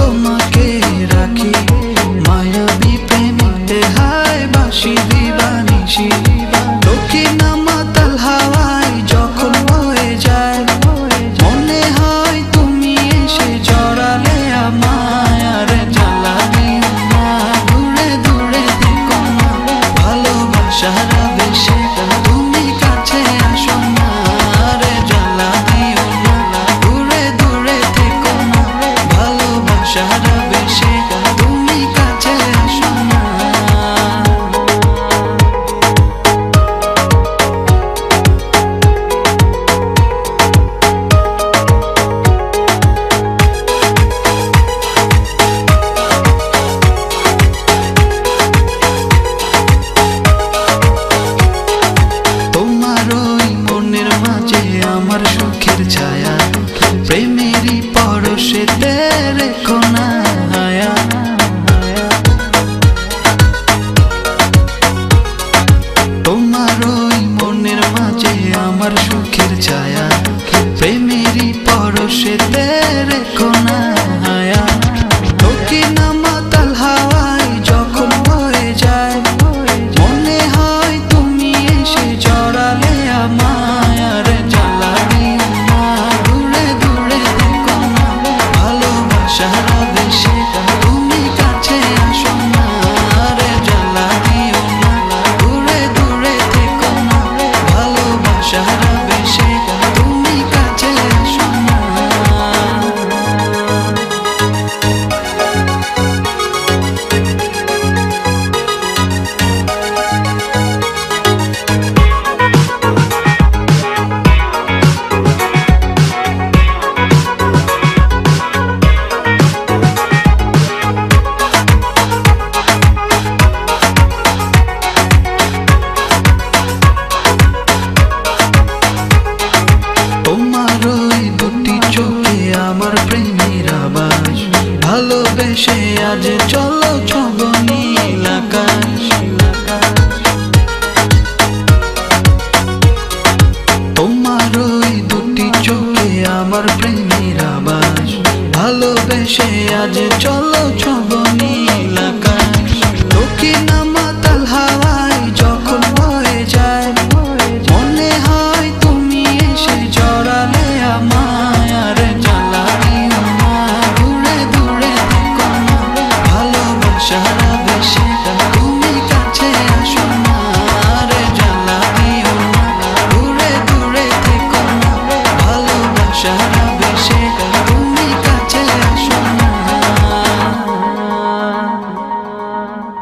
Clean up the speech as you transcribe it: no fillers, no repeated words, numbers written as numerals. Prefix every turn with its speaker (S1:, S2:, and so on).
S1: তোমাকে রাখি মায়াবী প্রেমিতে হায় বাসি দিবানিশি দক্ষিণা মাতাল হাওয়ায় যখন বয়ে যায় মনে হয় তুমি এসে জড়ালে আমায় আর জ্বালা দিও না দূরে দূরে থেকো না ভালোবাসার আবেশে তুমি কাছে আসো না আর জ্বালা দিও না দূরে দূরে থেকো না ভালোবাসার আবেশে তুমি কাছে আসো না। আমার সুখের ছায়া প্রেমেরই পরশে রেখো না হায়া তোমার ওই মনের মাঝে আমার সুখের ছায়া প্রেমেরই পরশে রেখো না হায়া দক্ষিণা মাতাল হাওয়ায় যখন বয়ে যায় মনে হয় তুমি এসে জড়ালে আমায় আর জ্বালা দিও না দূরে দূরে থেকো না ভালোবাসার আবেশে তুমি কাছে আসো না আর জ্বালা দিও না দূরে দূরে থেকো না ভালোবাসার আবেশে তুমি কাছে আসো না। তোমার ওই দুটি চোখে আমার প্রেমের আবাস ভালোবেসে আজ চলো ছব নীল আকাশ তোমার ওই দুটি চোখে আমার প্রেমের আবাস ভালোবেসে আজ চলো ছব নীল আকাশ দক্ষিণা মাতাল হাওয়ায় যখন বয়ে যায় মনে হয় তুমি এসে জড়ালে আমায় আর জ্বালা দিও না দূরে দূরে থেকো না ভালোবাসার আবেশে তুমি কাছে আসো না আর জ্বালা দিও না দূরে দূরে থেকো না ভালোবাসার